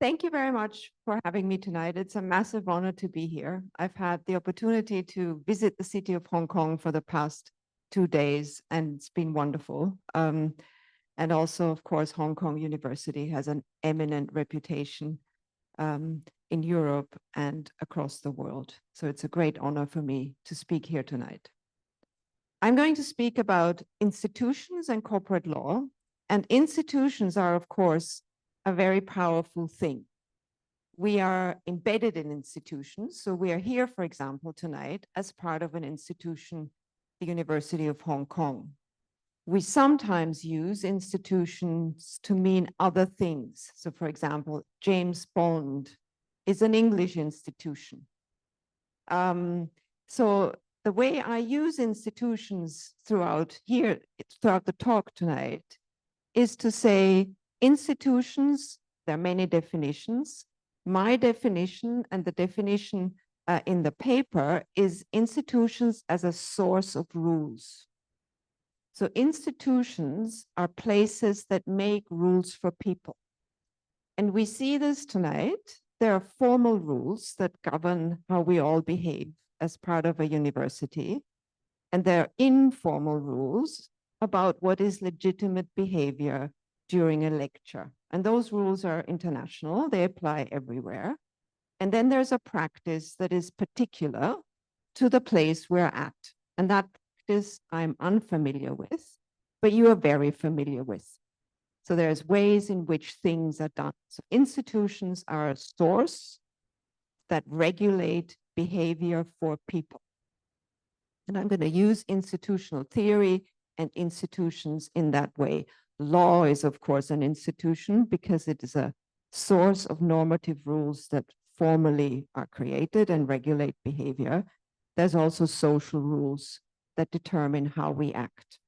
Thank you very much for having me tonight. It's a massive honor to be here. I've had the opportunity to visit the city of Hong Kong for the past 2 days, and it's been wonderful. And also, of course, Hong Kong University has an eminent reputation in Europe and across the world. So it's a great honor for me to speak here tonight. I'm going to speak about institutions and corporate law. And institutions are, of course, a very powerful thing. We are embedded in institutions. So we are here, for example, tonight as part of an institution, the University of Hong Kong. We sometimes use institutions to mean other things. So for example, James Bond is an English institution. So the way I use institutions throughout the talk tonight, is to say institutions, there are many definitions. My definition and the definition in the paper is institutions as a source of rules. So institutions are places that make rules for people. And we see this tonight. There are formal rules that govern how we all behave as part of a university. And there are informal rules about what is legitimate behavior during a lecture. And those rules are international, they apply everywhere. And then there's a practice that is particular to the place we're at. And that practice I'm unfamiliar with, but you are very familiar with. So there's ways in which things are done. So institutions are a source that regulate behavior for people. And I'm going to use institutional theory and institutions in that way. Law is, of course, an institution because it is a source of normative rules that formally are created and regulate behavior. There's also social rules that determine how we act.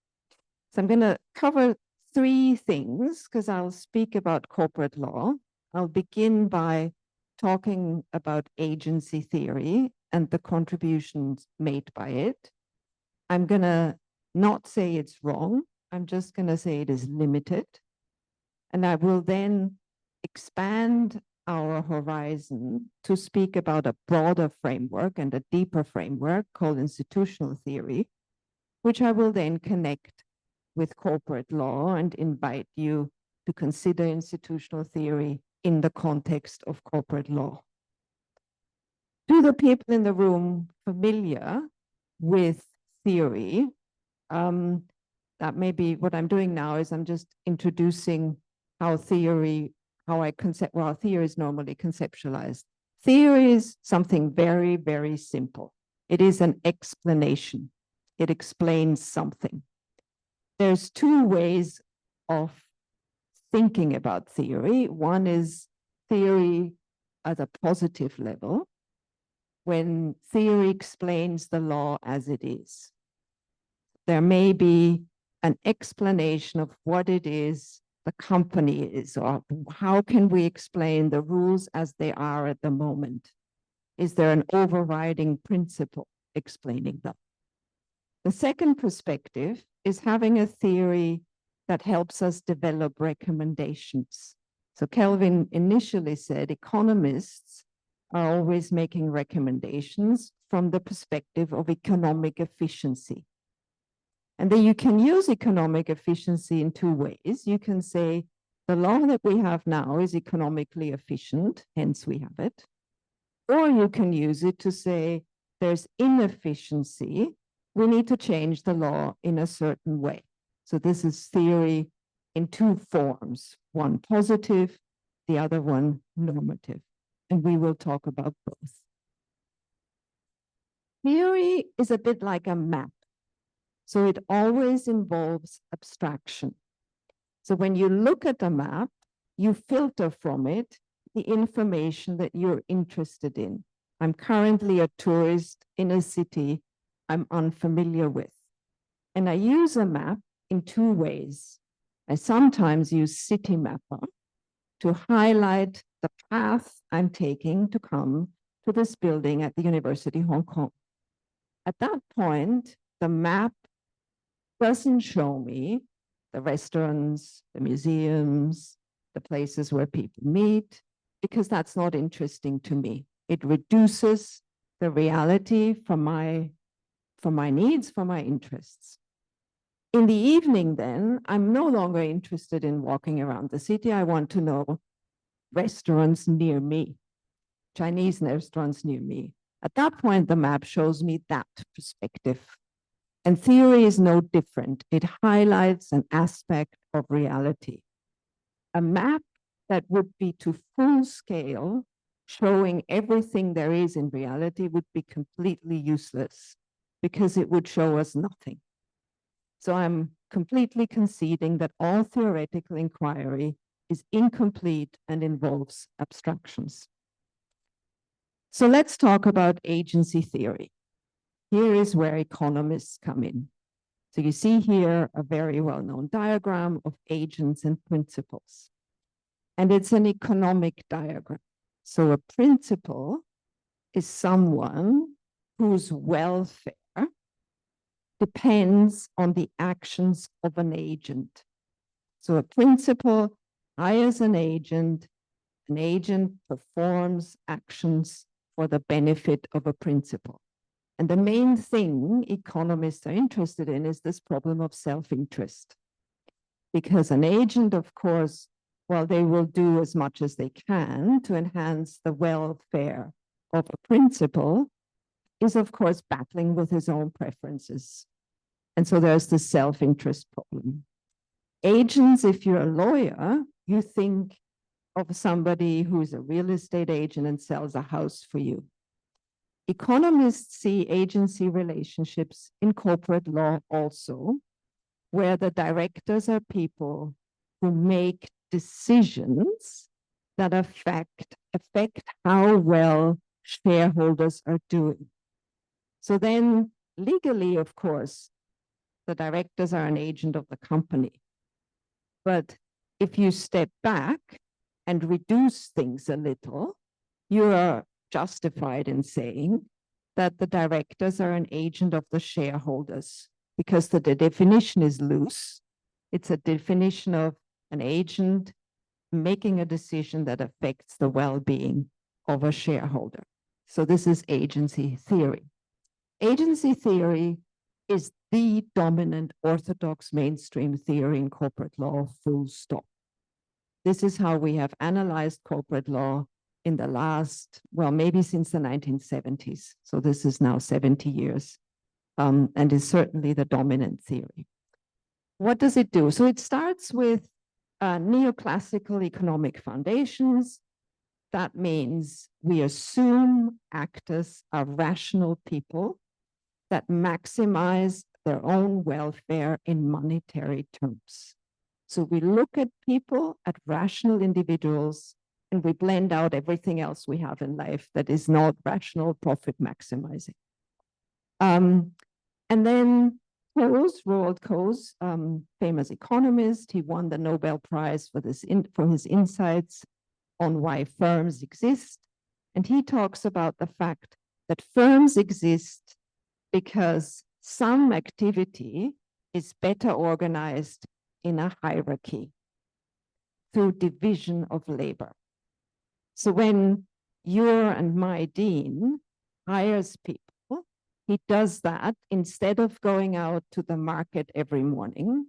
So I'm going to cover 3 things because I'll speak about corporate law. I'll begin by talking about agency theory and the contributions made by it. I'm going to not say it's wrong. I'm just going to say it is limited. And I will then expand our horizon to speak about a broader framework and a deeper framework called institutional theory, which I will then connect with corporate law and invite you to consider institutional theory in the context of corporate law. To the people in the room familiar with theory, that may be what I'm doing now is I'm just introducing how theory is normally conceptualized. Theory is something very, very simple. It is an explanation. It explains something. There's 2 ways of thinking about theory. One is theory at a positive level, when theory explains the law as it is. There may be an explanation of what it is the company is, or how can we explain the rules as they are at the moment? Is there an overriding principle explaining them? The second perspective is having a theory that helps us develop recommendations. So Kelvin initially said economists are always making recommendations from the perspective of economic efficiency. And then you can use economic efficiency in 2 ways. You can say the law that we have now is economically efficient, hence we have it. Or you can use it to say there's inefficiency, we need to change the law in a certain way. So this is theory in 2 forms, one positive, the other one normative. And we will talk about both. Theory is a bit like a map. So it always involves abstraction. So when you look at a map, you filter from it the information that you're interested in. I'm currently a tourist in a city I'm unfamiliar with. And I use a map in 2 ways. I sometimes use Citymapper to highlight the path I'm taking to come to this building at the University of Hong Kong. At that point, the map doesn't show me the restaurants, the museums, the places where people meet. because that's not interesting to me. It reduces the reality for my needs, for my interests. In the evening, then, I'm no longer interested in walking around the city. I want to know restaurants near me, Chinese restaurants near me. At that point, the map shows me that perspective. And theory is no different. It highlights an aspect of reality. A map that would be to full scale, showing everything there is in reality, would be completely useless because it would show us nothing. So I'm completely conceding that all theoretical inquiry is incomplete and involves abstractions. So let's talk about agency theory. Here is where economists come in. So you see here a very well-known diagram of agents and principles. And it's an economic diagram. So a principal is someone whose welfare depends on the actions of an agent. So a principal hires an agent performs actions for the benefit of a principal. And the main thing economists are interested in is this problem of self-interest. Because an agent, of course, while they will do as much as they can to enhance the welfare of a principal, is of course battling with his own preferences. And so there's the self-interest problem. Agents, if you're a lawyer, you think of somebody who's a real estate agent and sells a house for you. Economists see agency relationships in corporate law also, where the directors are people who make decisions that affect how well shareholders are doing. So then legally, of course, the directors are an agent of the company. But if you step back and reduce things a little, you are justified in saying that the directors are an agent of the shareholders, because the definition is loose. It's a definition of an agent making a decision that affects the well-being of a shareholder. So this is agency theory. Agency theory is the dominant orthodox mainstream theory in corporate law, full stop. This is how we have analyzed corporate law in the last, well, maybe since the 1970s. So this is now 70 years and is certainly the dominant theory. What does it do? So it starts with neoclassical economic foundations. That means we assume actors are rational people that maximize their own welfare in monetary terms. So we look at people, at rational individuals, and we blend out everything else we have in life that is not rational profit maximizing. And then Roald Coase, famous economist, he won the Nobel Prize for his insights on why firms exist. And he talks about the fact that firms exist because some activity is better organized in a hierarchy through division of labor. So when your and my dean hires people, he does that instead of going out to the market every morning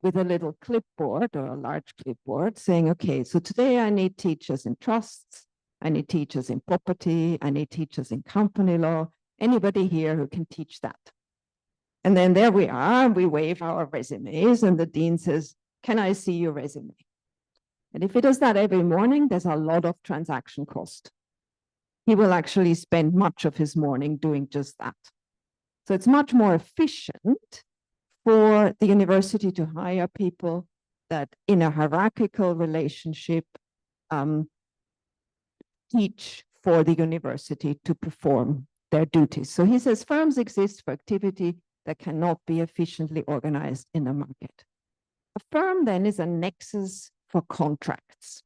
with a little clipboard or a large clipboard saying, okay, so today I need teachers in trusts, I need teachers in property, I need teachers in company law. Anybody here who can teach that? And then there we are, we wave our resumes and the dean says, can I see your resume? And if he does that every morning, there's a lot of transaction cost. He will actually spend much of his morning doing just that. So it's much more efficient for the university to hire people that in a hierarchical relationship teach for the university to perform their duties. So he says firms exist for activity that cannot be efficiently organized in a market. A firm then is a nexus for contracts.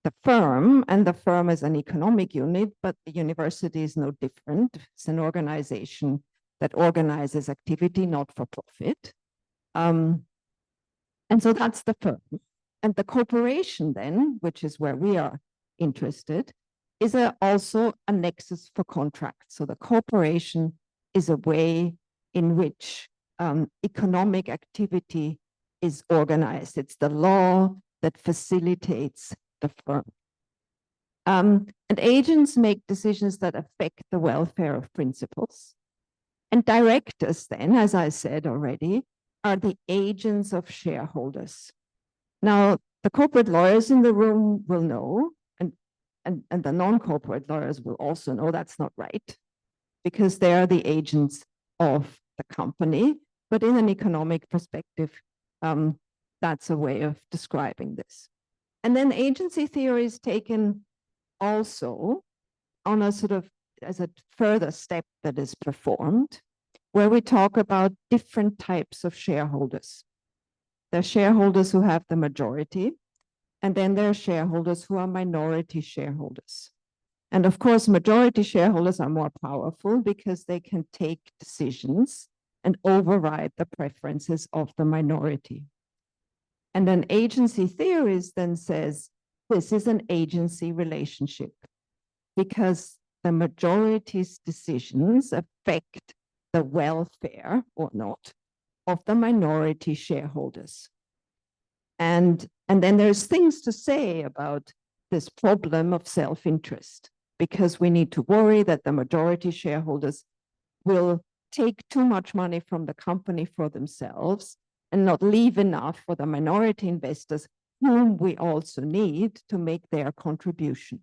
The firm, and the firm is an economic unit, but the university is no different. It's an organization that organizes activity, not for profit. And so that's the firm. And the corporation then, which is where we are interested, is also a nexus for contract. So the corporation is a way in which economic activity is organized. It's the law that facilitates the firm. And agents make decisions that affect the welfare of principals. And directors then, as I said already, are the agents of shareholders. Now, the corporate lawyers in the room will know, and the non-corporate lawyers will also know that's not right, because they are the agents of the company. But in an economic perspective, that's a way of describing this. And then agency theory is taken also on a sort of as a further step that is performed, where we talk about different types of shareholders. There are shareholders who have the majority, and then there are shareholders who are minority shareholders. And of course, majority shareholders are more powerful because they can take decisions and override the preferences of the minority. And then agency theories then says, this is an agency relationship because the majority's decisions affect the welfare or not of the minority shareholders. And then there's things to say about this problem of self-interest, because we need to worry that the majority shareholders will take too much money from the company for themselves and not leave enough for the minority investors, whom we also need to make their contribution.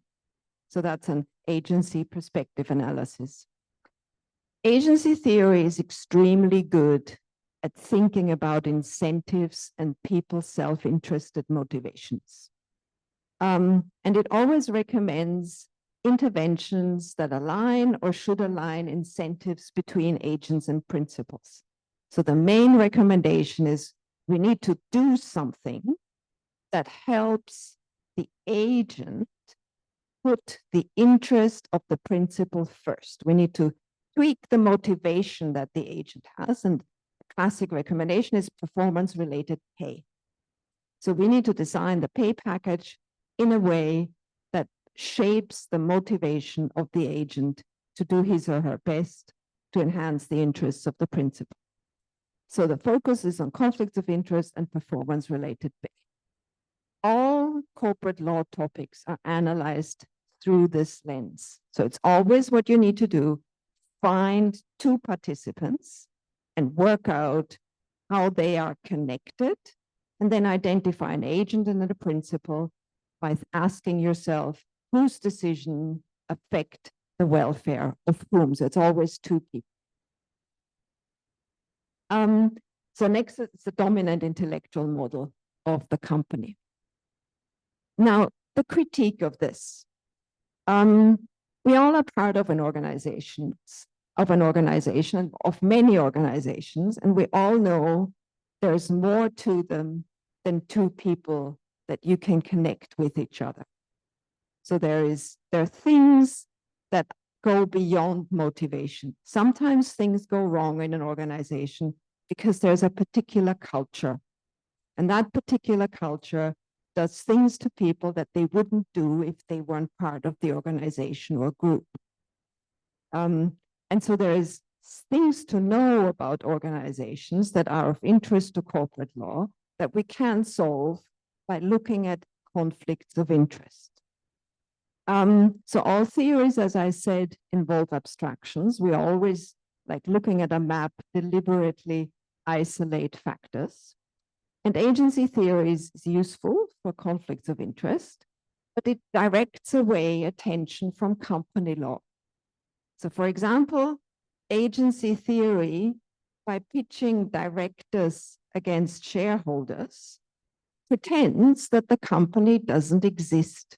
So that's an agency perspective analysis. Agency theory is extremely good at thinking about incentives and people's self-interested motivations. And it always recommends interventions that align or should align incentives between agents and principals. So the main recommendation is we need to do something that helps the agent put the interest of the principal first. We need to tweak the motivation that the agent has, and the classic recommendation is performance-related pay. So we need to design the pay package in a way that shapes the motivation of the agent to do his or her best to enhance the interests of the principal. So the focus is on conflicts of interest and performance-related pay. All corporate law topics are analyzed through this lens. So it's always what you need to do, find two participants and work out how they are connected, and then identify an agent and a principal by asking yourself, whose decision affect the welfare of whom? So it's always two people. So next is the dominant intellectual model of the company. Now, the critique of this. We all are part of an organization, of many organizations, and we all know there's more to them than two people that you can connect with each other. So there are things that go beyond motivation. Sometimes things go wrong in an organization because there's a particular culture, and that particular culture does things to people that they wouldn't do if they weren't part of the organization or group. And so there is things to know about organizations that are of interest to corporate law that we can solve by looking at conflicts of interest. So all theories, as I said, involve abstractions. We always, like looking at a map, deliberately isolate factors. And agency theory is useful for conflicts of interest, but it directs away attention from company law. So for example, agency theory, by pitching directors against shareholders, pretends that the company doesn't exist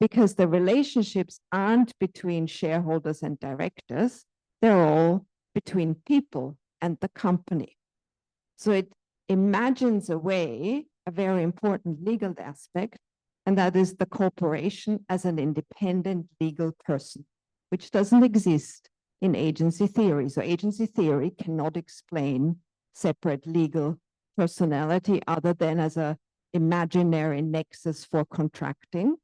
because the relationships aren't between shareholders and directors, they're all between people and the company. So it imagines away a very important legal aspect, and that is the corporation as an independent legal person, which doesn't exist in agency theory. So agency theory cannot explain separate legal personality other than as an imaginary nexus for contracting.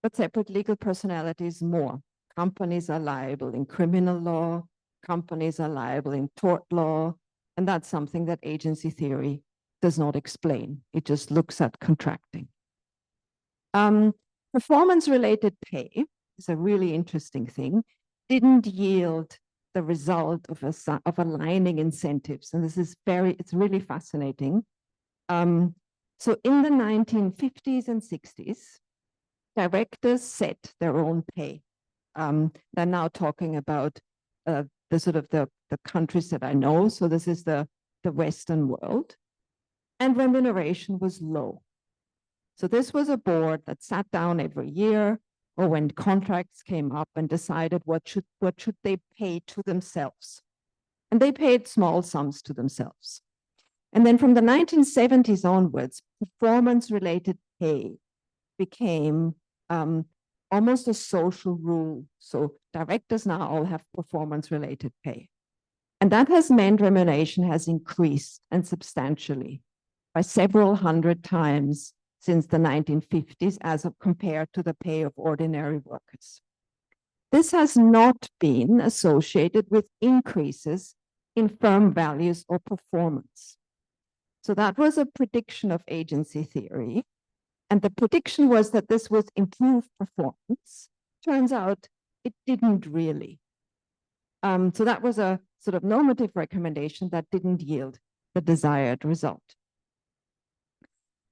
but separate legal personalities more. Companies are liable in criminal law, companies are liable in tort law, and that's something that agency theory does not explain. It just looks at contracting. Performance-related pay is a really interesting thing, didn't yield the result of aligning incentives. And this is it's really fascinating. So in the 1950s and 60s, directors set their own pay. They're now talking about the countries that I know. So this is the Western world. And remuneration was low. So this was a board that sat down every year or when contracts came up and decided what should they pay to themselves. And they paid small sums to themselves. And then from the 1970s onwards, performance-related pay became almost a social rule. So directors now all have performance-related pay. And that has meant remuneration has increased and substantially by several hundred times since the 1950s as compared to the pay of ordinary workers. This has not been associated with increases in firm values or performance. So that was a prediction of agency theory. And the prediction was that this would improve performance. Turns out it didn't really. So that was a sort of normative recommendation that didn't yield the desired result.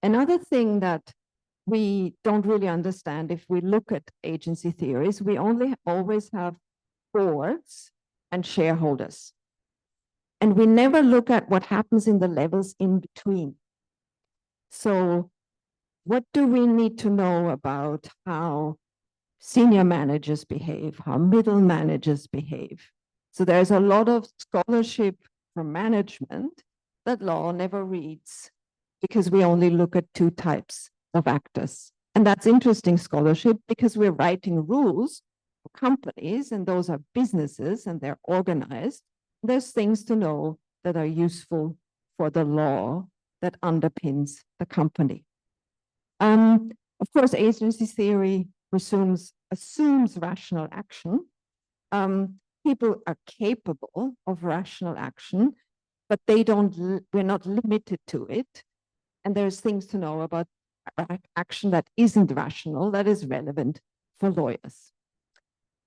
Another thing that we don't really understand if we look at agency theories, we always have boards and shareholders. And we never look at what happens in the levels in between. So what do we need to know about how senior managers behave, how middle managers behave? So there's a lot of scholarship from management that law never reads because we only look at two types of actors. And that's interesting scholarship because we're writing rules for companies and those are businesses and they're organized. There's things to know that are useful for the law that underpins the company. Of course, agency theory assumes rational action. People are capable of rational action, but we're not limited to it. And there's things to know about action that isn't rational, that is relevant for lawyers.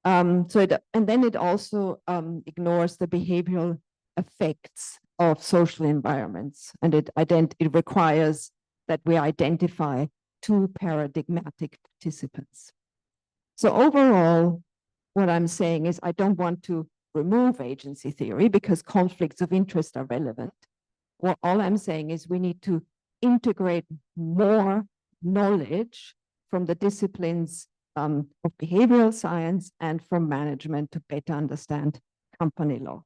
And then it also ignores the behavioral effects of social environments. And it requires that we identify two paradigmatic participants. So overall, what I'm saying is I don't want to remove agency theory because conflicts of interest are relevant. Well, all I'm saying is we need to integrate more knowledge from the disciplines of behavioral science and from management to better understand company law.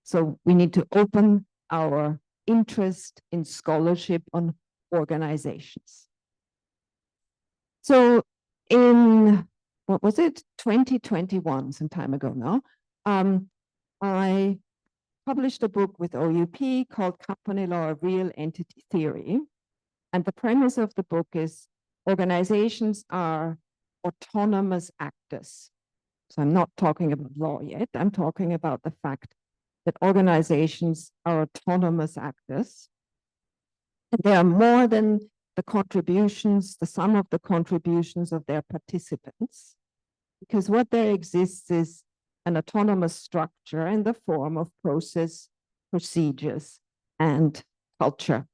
So we need to open our interest in scholarship on organizations. So in, what was it, 2021, some time ago now, I published a book with OUP called Company Law, Real Entity Theory. And the premise of the book is organizations are autonomous actors. So I'm not talking about law yet. I'm talking about the fact that organizations are autonomous actors. And they are more than the contributions, the sum of the contributions of their participants, because what there exists is an autonomous structure in the form of process, procedures, and culture.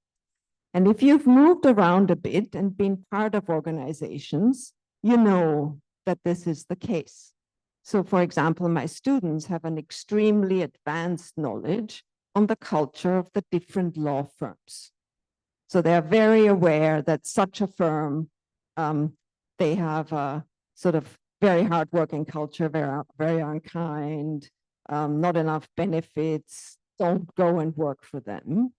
And if you've moved around a bit and been part of organizations, you know that this is the case. So for example, my students have an extremely advanced knowledge on the culture of the different law firms. So they are very aware that such a firm, they have a sort of very hardworking culture, very unkind, not enough benefits, don't go and work for them.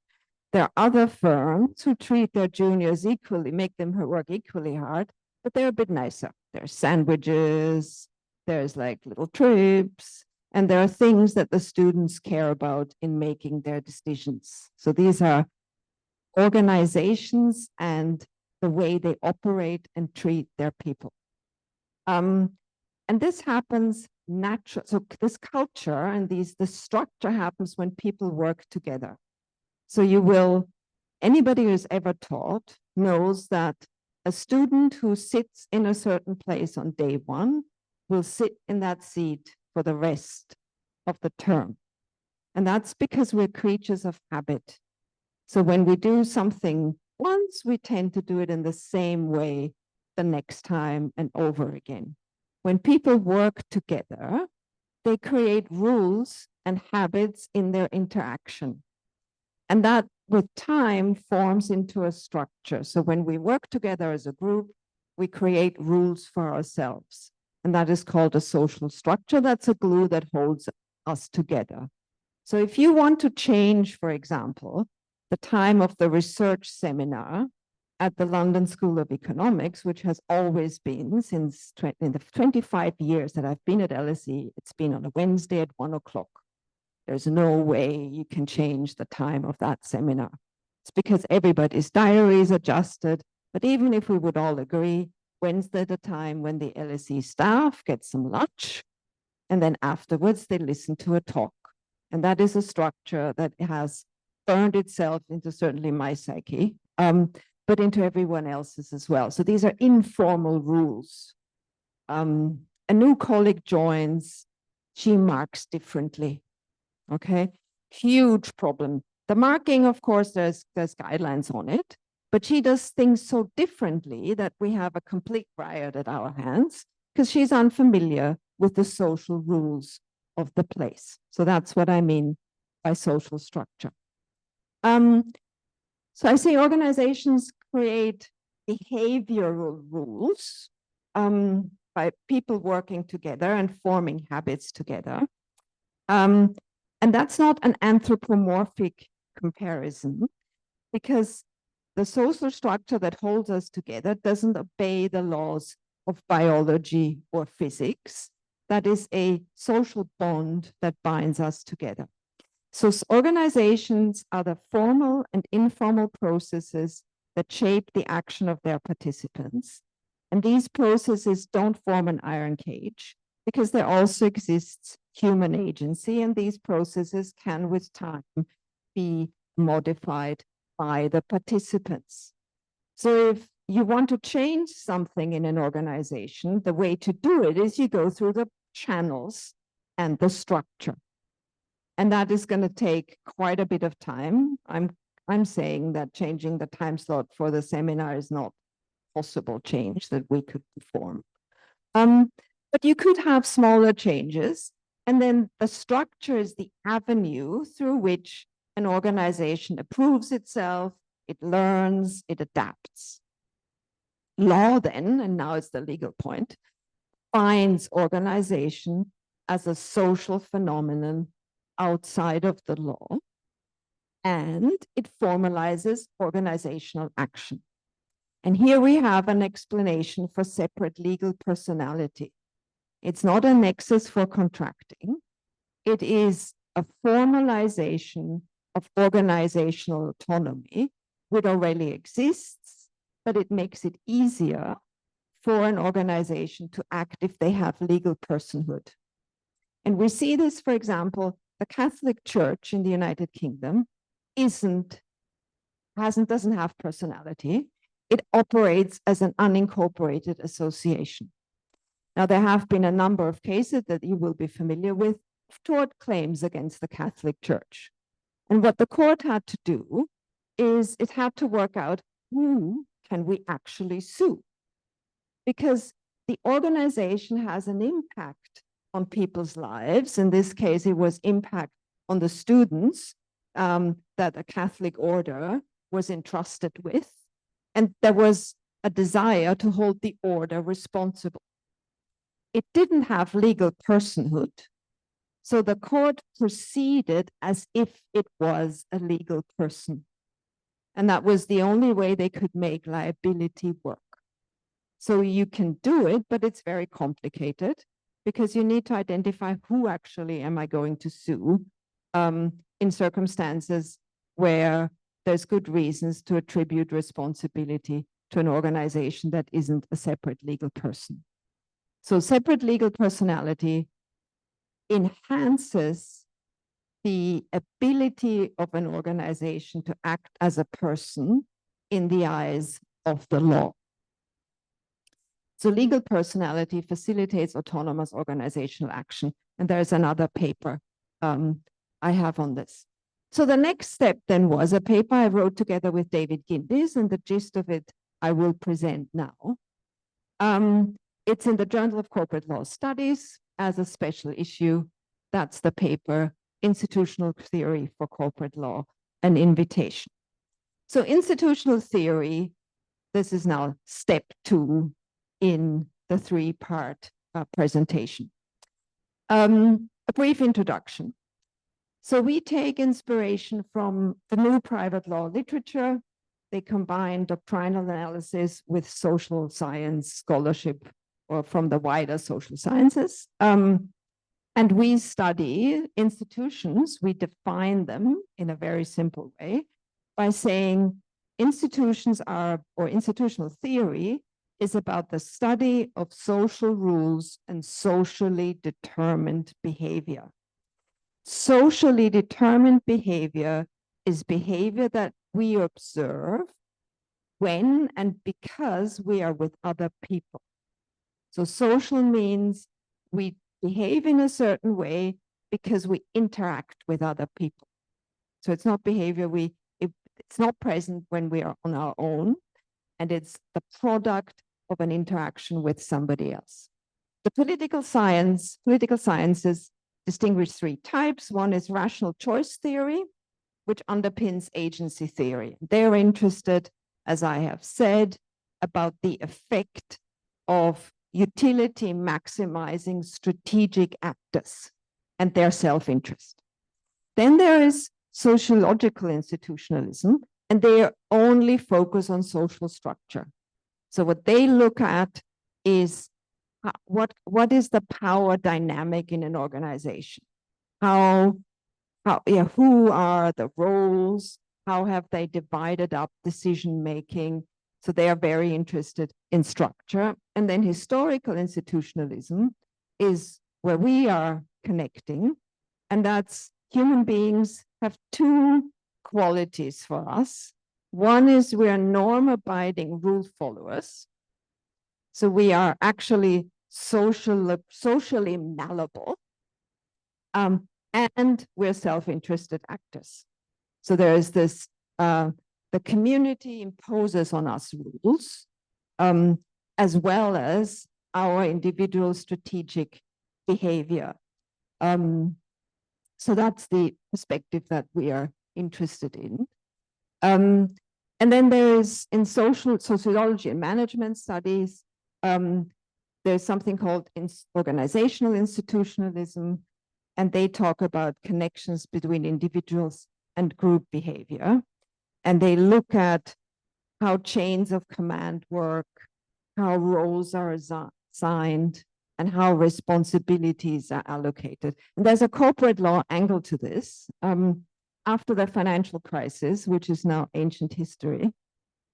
There are other firms who treat their juniors equally, make them work equally hard, but they're a bit nicer. There's sandwiches, there's like little trips, and there are things that the students care about in making their decisions. So these are organizations and the way they operate and treat their people. And this happens natural. So this culture and the structure happens when people work together. So anybody who's ever taught knows that a student who sits in a certain place on day one will sit in that seat for the rest of the term. And that's because we're creatures of habit. So when we do something once, we tend to do it in the same way the next time and over again. When people work together, they create rules and habits in their interaction. And that, with time, forms into a structure. So when we work together as a group, we create rules for ourselves. And that is called a social structure. That's a glue that holds us together. So if you want to change, for example, the time of the research seminar at the London School of Economics, which has always been since in the 25 years that I've been at LSE, it's been on a Wednesday at 1 o'clock. There's no way you can change the time of that seminar. It's because everybody's diary is adjusted. But even if we would all agree, Wednesday the time when the LSE staff get some lunch, and then afterwards they listen to a talk. And that is a structure that has burned itself into certainly my psyche, but into everyone else's as well. So these are informal rules. A new colleague joins, she marks differently. Okay, huge problem. The marking, of course, there's guidelines on it, but she does things so differently that we have a complete riot at our hands because she's unfamiliar with the social rules of the place. So that's what I mean by social structure. So I say organizations create behavioral rules by people working together and forming habits together. And that's not an anthropomorphic comparison because the social structure that holds us together doesn't obey the laws of biology or physics. That is a social bond that binds us together. So organizations are the formal and informal processes that shape the action of their participants. And these processes don't form an iron cage because there also exists human agency, and these processes can, with time, be modified by the participants. So if you want to change something in an organization, the way to do it is you go through the channels and the structure. And that is going to take quite a bit of time. I'm saying that changing the time slot for the seminar is not possible change that we could perform. But you could have smaller changes. And then the structure is the avenue through which an organization approves itself, it learns, it adapts. Law then, and now it's the legal point, defines organization as a social phenomenon outside of the law, and it formalizes organizational action. And here we have an explanation for separate legal personality. It's not a nexus for contracting. It is a formalization of organizational autonomy, which already exists, but it makes it easier for an organization to act if they have legal personhood. And we see this, for example, the Catholic Church in the United Kingdom doesn't have personality. It operates as an unincorporated association. Now, there have been a number of cases that you will be familiar with, tort claims against the Catholic Church. And what the court had to do is it had to work out who can we actually sue? Because the organization has an impact on people's lives. In this case, it was impact on the students that a Catholic order was entrusted with. And there was a desire to hold the order responsible. It didn't have legal personhood. So the court proceeded as if it was a legal person. And that was the only way they could make liability work. So you can do it, but it's very complicated because you need to identify who actually am I going to sue in circumstances where there's good reasons to attribute responsibility to an organization that isn't a separate legal person. So separate legal personality enhances the ability of an organization to act as a person in the eyes of the law. So legal personality facilitates autonomous organizational action. And there's another paper I have on this. So the next step then was a paper I wrote together with David Gindis, and the gist of it I will present now. It's in the Journal of Corporate Law Studies as a special issue. That's the paper, Institutional Theory for Corporate Law, an invitation. So institutional theory, this is now step 2 in the 3-part presentation. A brief introduction. So we take inspiration from the new private law literature. They combine doctrinal analysis with social science scholarship or from the wider social sciences. And we study institutions, we define them in a very simple way by saying institutions are, or institutional theory is about the study of social rules and socially determined behavior. Socially determined behavior is behavior that we observe when and because we are with other people. So social means we behave in a certain way because we interact with other people. So it's not behavior it's not present when we are on our own, and it's the product of an interaction with somebody else. The political sciences distinguish 3 types. One is rational choice theory, which underpins agency theory. They're interested, as I have said, about the effect of utility maximizing strategic actors and their self-interest. Then there is sociological institutionalism, and they only focus on social structure. So what they look at is what is the power dynamic in an organization? Who are the roles? How have they divided up decision-making? So they are very interested in structure. And then historical institutionalism is where we are connecting. And that's human beings have 2 qualities for us. One is we are norm-abiding rule followers. So we are actually socially malleable. And we're self-interested actors. So there is this, the community imposes on us rules, as well as our individual strategic behavior. So that's the perspective that we are interested in. And then there is, in sociology and management studies, there's something called organizational institutionalism, and they talk about connections between individuals and group behavior. And they look at how chains of command work, how roles are assigned, and how responsibilities are allocated. And there's a corporate law angle to this. After the financial crisis, which is now ancient history,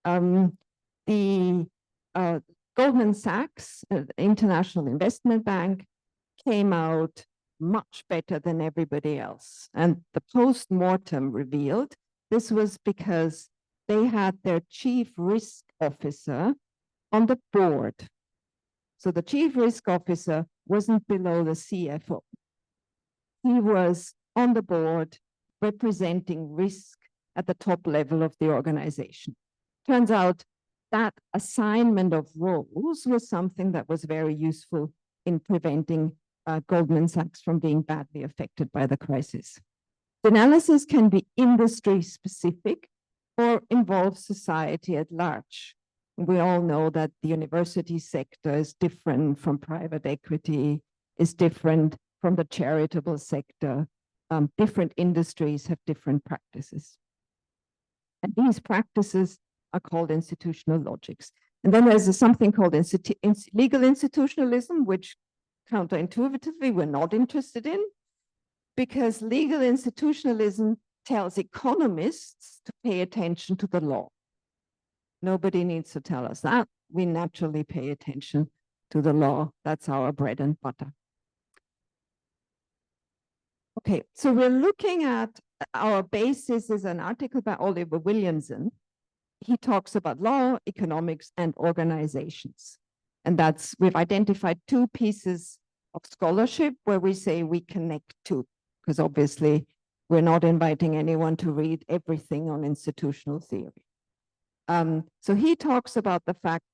the Goldman Sachs, International Investment Bank, came out much better than everybody else. And the post-mortem revealed this was because they had their chief risk officer on the board. So the chief risk officer wasn't below the CFO. He was on the board representing risk at the top level of the organization. Turns out that assignment of roles was something that was very useful in preventing Goldman Sachs from being badly affected by the crisis. The analysis can be industry specific or involve society at large. We all know that the university sector is different from private equity, is different from the charitable sector. Different industries have different practices. And these practices are called institutional logics. And then there's something called legal institutionalism, which counterintuitively we're not interested in, because legal institutionalism tells economists to pay attention to the law. Nobody needs to tell us that. We naturally pay attention to the law. That's our bread and butter. Okay, so we're looking at our basis is an article by Oliver Williamson. He talks about law, economics, and organizations. And we've identified two pieces of scholarship where we say we connect to, because obviously we're not inviting anyone to read everything on institutional theory. So he talks about the fact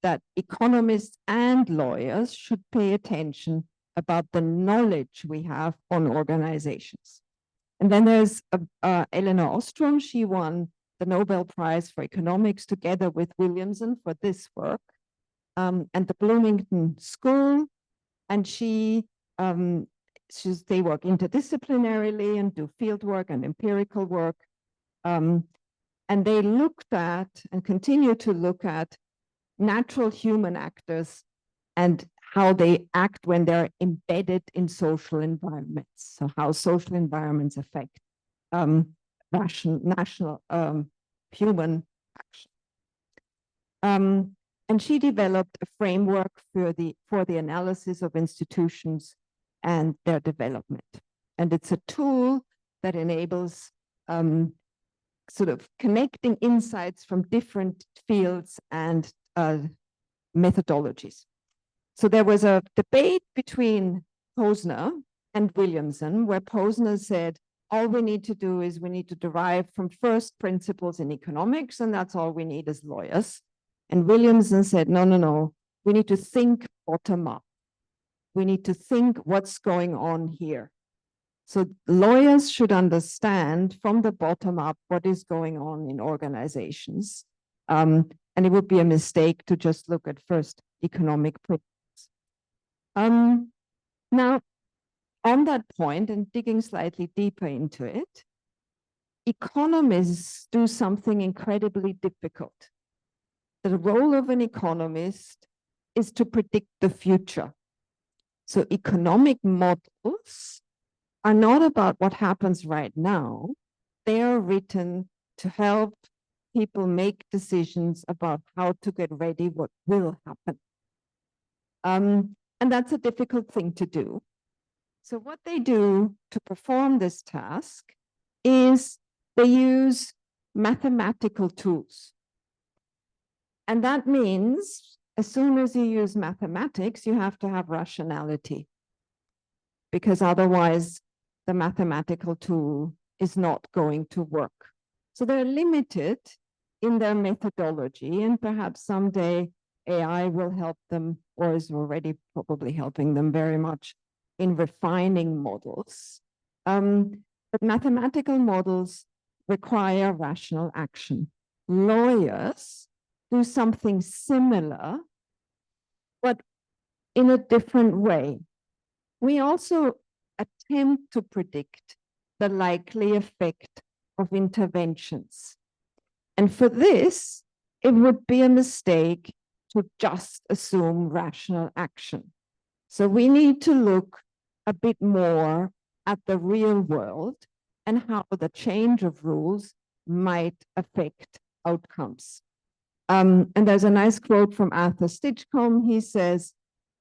that economists and lawyers should pay attention about the knowledge we have on organizations. And then there's Elinor Ostrom. She won the Nobel Prize for Economics together with Williamson for this work, and the Bloomington School. And they work interdisciplinarily and do field work and empirical work. And they looked at and continue to look at natural human actors and how they act when they're embedded in social environments. So how social environments affect national human action. And she developed a framework for the analysis of institutions and their development. And it's a tool that enables sort of connecting insights from different fields and methodologies. So there was a debate between Posner and Williamson, where Posner said, all we need to do is we need to derive from first principles in economics, and that's all we need as lawyers. And Williamson said, no, we need to think bottom up. We need to think what's going on here. So lawyers should understand from the bottom up what is going on in organizations. And it would be a mistake to just look at first economic principles. Now, on that point, and digging slightly deeper into it, economists do something incredibly difficult. The role of an economist is to predict the future. So economic models are not about what happens right now. They are written to help people make decisions about how to get ready what will happen. And that's a difficult thing to do. So what they do to perform this task is they use mathematical tools. And that means as soon as you use mathematics, you have to have rationality, because otherwise the mathematical tool is not going to work. So they're limited in their methodology, and perhaps someday AI will help them, or is already probably helping them very much in refining models. But mathematical models require rational action. Lawyers do something similar, but in a different way. We also attempt to predict the likely effect of interventions. And for this, it would be a mistake to just assume rational action. So we need to look a bit more at the real world and how the change of rules might affect outcomes. And there's a nice quote from Arthur Stinchcombe. He says,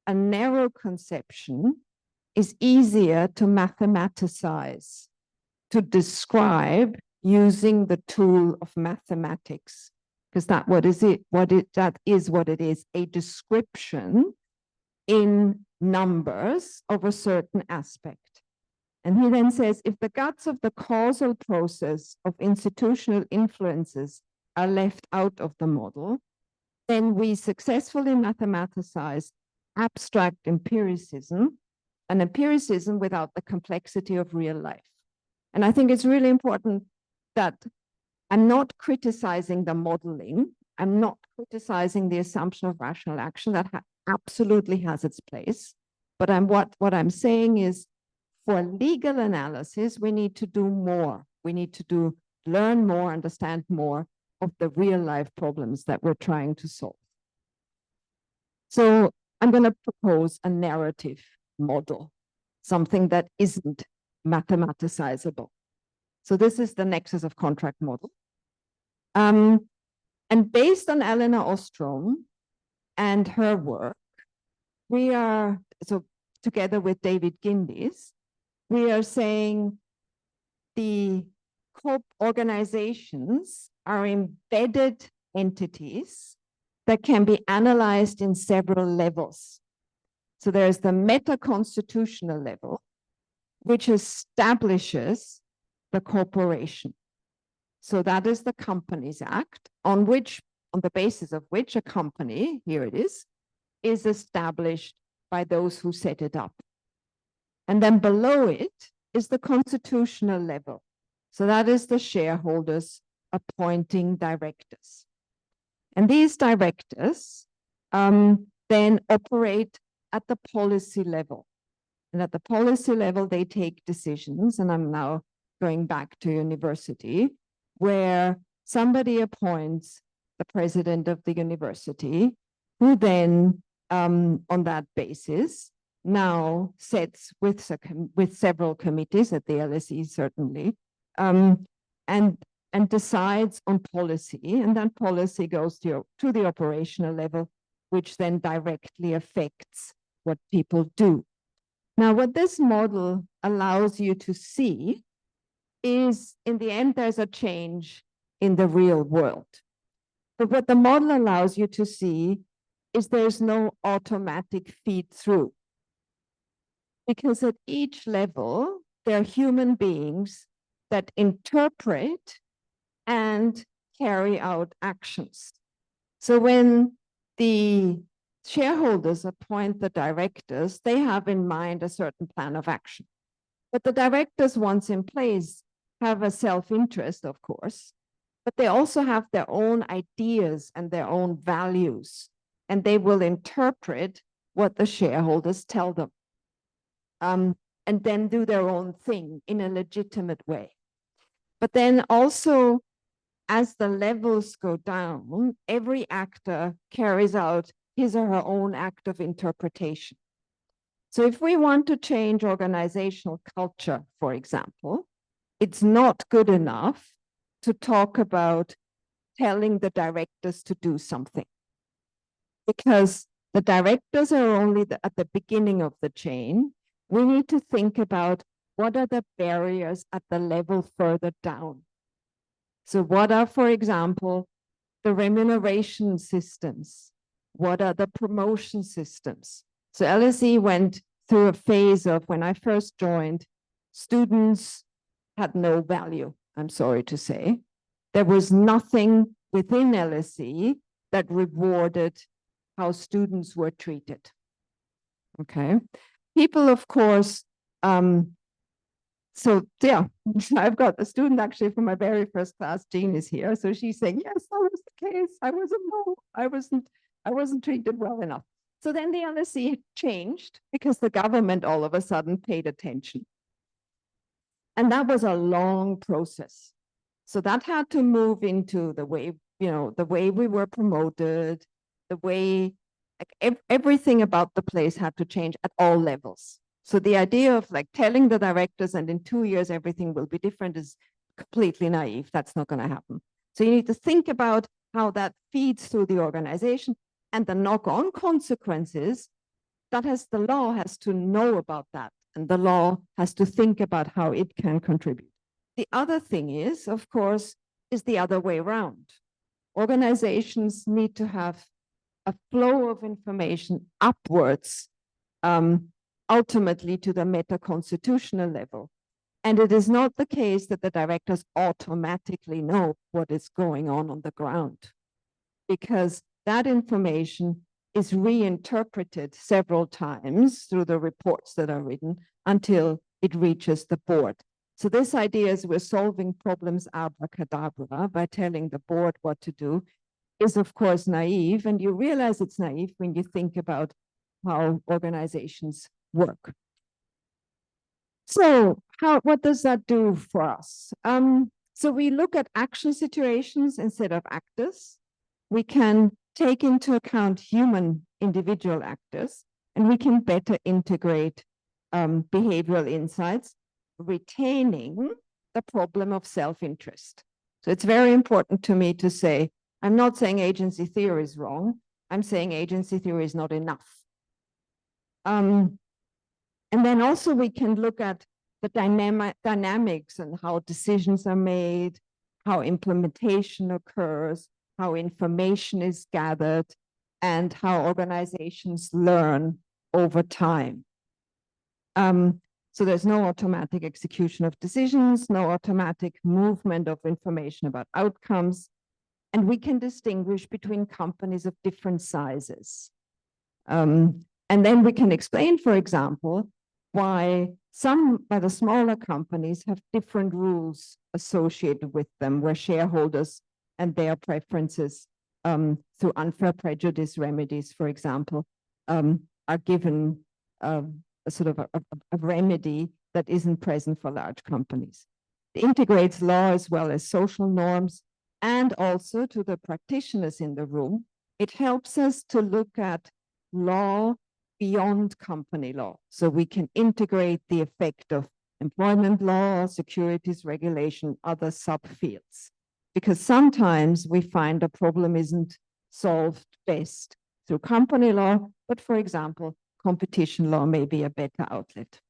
a narrow conception is easier to mathematicize, to describe using the tool of mathematics, because that is what it is, a description in numbers of a certain aspect. And he then says, if the guts of the causal process of institutional influences are left out of the model, then we successfully mathematicize abstract empiricism, an empiricism without the complexity of real life. And I think it's really important that I'm not criticizing the modeling. I'm not criticizing the assumption of rational action that absolutely has its place. But what I'm saying is, for legal analysis, we need to do more. We need to learn more, understand more of the real life problems that we're trying to solve. So I'm going to propose a narrative model, something that isn't mathematicizable. So this is the nexus of contract model. And based on Elinor Ostrom and her work, we are, so together with David Gindes, we are saying the organizations are embedded entities that can be analyzed in several levels. So there's the meta-constitutional level, which establishes the corporation. So that is the Companies Act, on the basis of which a company, here it is established by those who set it up. And then below it is the constitutional level. So that is the shareholders appointing directors. And these directors then operate at the policy level. And at the policy level, they take decisions. And I'm now going back to university, where somebody appoints the president of the university, who then, on that basis, now sets with several committees at the LSE, certainly, and decides on policy. And that policy goes to the operational level, which then directly affects what people do. Now, what this model allows you to see is, in the end, there's a change in the real world. But what the model allows you to see is there's no automatic feed through. Because at each level, there are human beings that interpret and carry out actions. So when the shareholders appoint the directors, they have in mind a certain plan of action. But the directors, once in place, have a self-interest, of course, but they also have their own ideas and their own values, and they will interpret what the shareholders tell them, and then do their own thing in a legitimate way. But then also, as the levels go down, every actor carries out his or her own act of interpretation. So if we want to change organizational culture, for example, it's not good enough to talk about telling the directors to do something, because the directors are only at the beginning of the chain. We need to think about what are the barriers at the level further down. So what are, for example, the remuneration systems? What are the promotion systems? So LSE went through a phase of, when I first joined, students had no value, I'm sorry to say. There was nothing within LSE that rewarded how students were treated. Okay. People, of course, so yeah, I've got the student actually from my very first class, Jean, is here. So she's saying, yes, that was the case. I wasn't treated well enough. So then the LSE changed because the government all of a sudden paid attention. And that was a long process. So that had to move into the way, the way we were promoted, the way, like everything about the place had to change at all levels. So the idea of like telling the directors and in 2 years everything will be different is completely naive. That's not going to happen. So you need to think about how that feeds through the organization and the knock-on consequences. The law has to know about that, and the law has to think about how it can contribute. The other thing is, of course, is the other way around. Organizations need to have a flow of information upwards, ultimately to the meta-constitutional level. And it is not the case that the directors automatically know what is going on the ground, because that information is reinterpreted several times through the reports that are written until it reaches the board. So this idea is we're solving problems abracadabra by telling the board what to do is, of course, naive. And you realize it's naive when you think about how organizations work. So what does that do for us? So we look at action situations instead of actors. We can take into account human individual actors, and we can better integrate behavioral insights, retaining the problem of self-interest. So it's very important to me to say, I'm not saying agency theory is wrong. I'm saying agency theory is not enough. And then also we can look at the dynamics and how decisions are made, how implementation occurs, how information is gathered, and how organizations learn over time. So there's no automatic execution of decisions, no automatic movement of information about outcomes, and we can distinguish between companies of different sizes. And then we can explain, for example, why some by the smaller companies have different rules associated with them, where shareholders and their preferences through unfair prejudice remedies, for example, are given a sort of a remedy that isn't present for large companies. It integrates law as well as social norms, and also to the practitioners in the room, it helps us to look at law beyond company law. So we can integrate the effect of employment law, securities regulation, other subfields. Because sometimes we find a problem isn't solved best through company law, but for example, competition law may be a better outlet.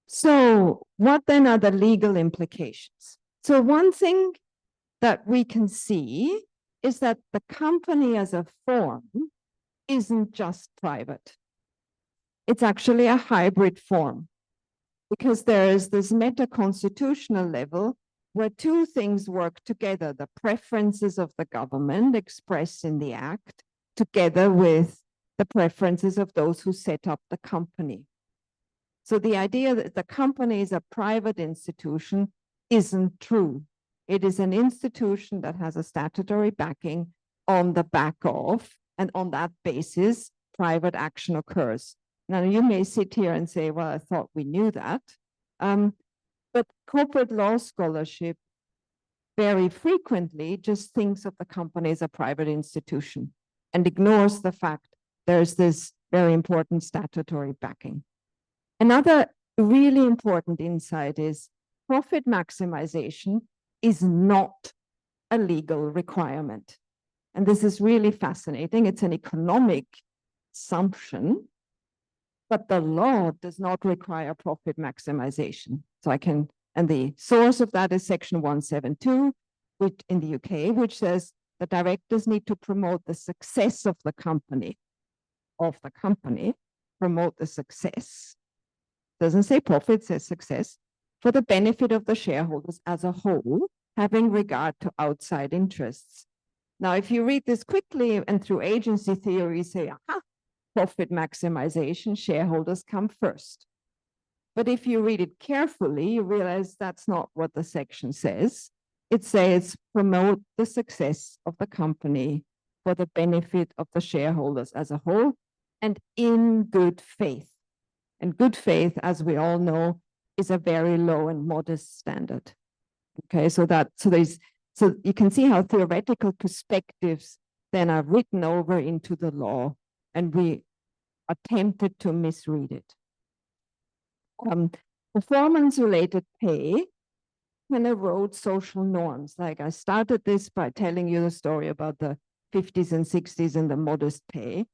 So what then are the legal implications? So one thing that we can see is that the company as a form isn't just private. It's actually a hybrid form, because there is this meta-constitutional level where two things work together: the preferences of the government expressed in the act, together with the preferences of those who set up the company. So the idea that the company is a private institution isn't true. It is an institution that has a statutory backing on the back of, and on that basis, private action occurs. Now, you may sit here and say, well, I thought we knew that. But corporate law scholarship very frequently just thinks of the company as a private institution and ignores the fact there's this very important statutory backing. Another really important insight is profit maximization is not a legal requirement. And this is really fascinating. It's an economic assumption, but the law does not require profit maximization. So and the source of that is section 172, which in the UK, which says the directors need to promote the success of the company, promote the success. Doesn't say profit, it says success, for the benefit of the shareholders as a whole, having regard to outside interests. Now, if you read this quickly and through agency theory, you say, aha, profit maximization, shareholders come first. But if you read it carefully, you realize that's not what the section says. It says promote the success of the company for the benefit of the shareholders as a whole and in good faith. And good faith, as we all know, is a very low and modest standard. Okay, so you can see how theoretical perspectives then are written over into the law, and we are tempted to misread it. Performance-related pay can erode social norms. Like I started this by telling you the story about the 50s and 60s and the modest pay.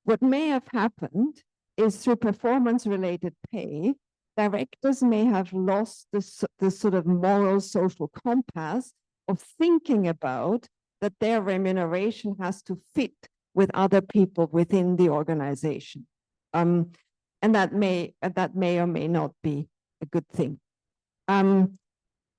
What may have happened is through performance-related pay, directors may have lost the sort of moral social compass of thinking about that their remuneration has to fit with other people within the organization. And that may or may not be a good thing. The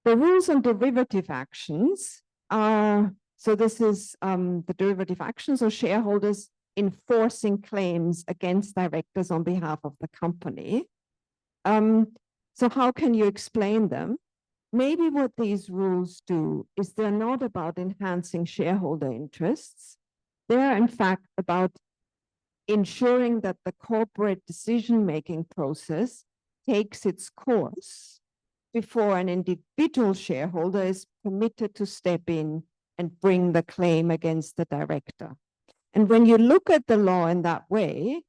rules on derivative actions are, so this is the derivative actions of shareholders enforcing claims against directors on behalf of the company. So how can you explain them? Maybe what these rules do is they're not about enhancing shareholder interests. They're in fact about ensuring that the corporate decision-making process takes its course before an individual shareholder is permitted to step in and bring the claim against the director. And when you look at the law in that way,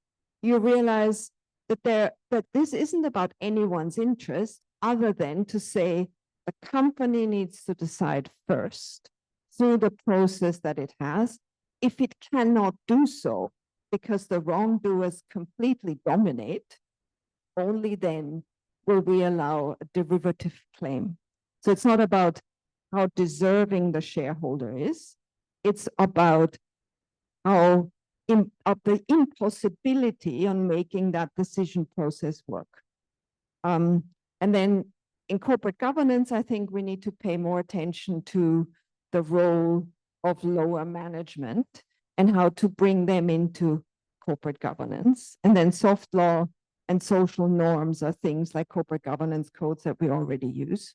you realize that this isn't about anyone's interest other than to say the company needs to decide first through the process that it has. If it cannot do so, because the wrongdoers completely dominate, only then will we allow a derivative claim. So it's not about how deserving the shareholder is. It's about how of the impossibility on making that decision process work. And then in corporate governance, I think we need to pay more attention to the role of lower management and how to bring them into corporate governance. And then soft law and social norms are things like corporate governance codes that we already use.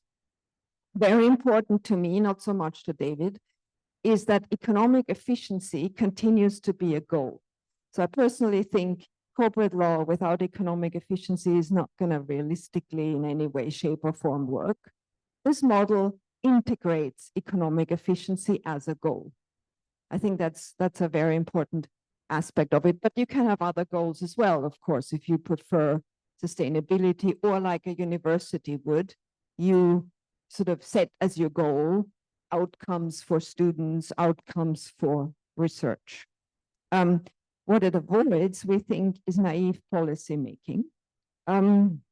Very important to me, not so much to David, is that economic efficiency continues to be a goal. So I personally think corporate law without economic efficiency is not going to realistically in any way, shape, or form work. This model integrates economic efficiency as a goal. I think that's a very important aspect of it, but you can have other goals as well, of course, if you prefer sustainability, or like a university would, you sort of set as your goal outcomes for students, outcomes for research. What it avoids, we think, is naive policymaking. And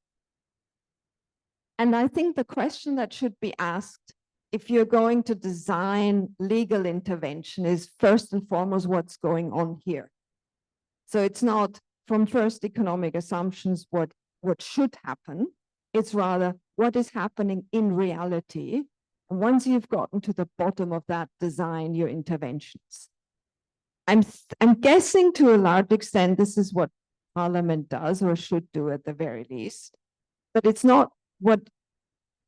I think the question that should be asked if you're going to design legal intervention is first and foremost, what's going on here? So it's not from first economic assumptions what should happen. It's rather what is happening in reality. And once you've gotten to the bottom of that, design your interventions. I'm guessing to a large extent, this is what Parliament does or should do at the very least, but it's not what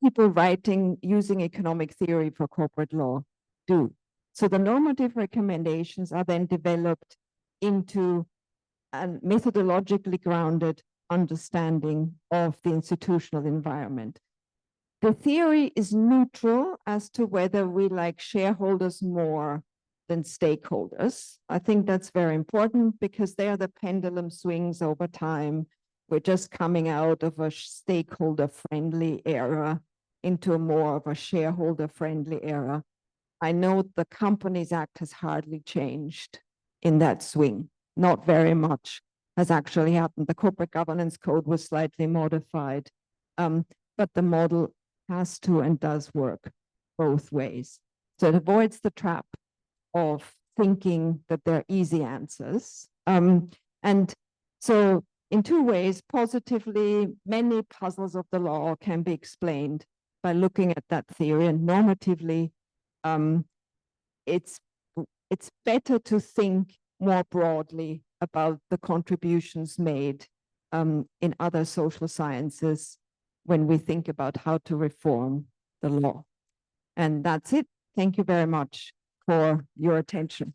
people writing using economic theory for corporate law do. So the normative recommendations are then developed into a methodologically grounded understanding of the institutional environment. The theory is neutral as to whether we like shareholders more than stakeholders. I think that's very important because there the pendulum swings over time. We're just coming out of a stakeholder-friendly era into a more of a shareholder-friendly era. I know the Companies Act has hardly changed in that swing. Not very much has actually happened. The Corporate Governance Code was slightly modified, but the model has to and does work both ways. So it avoids the trap of thinking that they're easy answers. And so in two ways, positively, many puzzles of the law can be explained by looking at that theory, and normatively, it's better to think more broadly about the contributions made in other social sciences when we think about how to reform the law. And that's it. Thank you very much for your attention.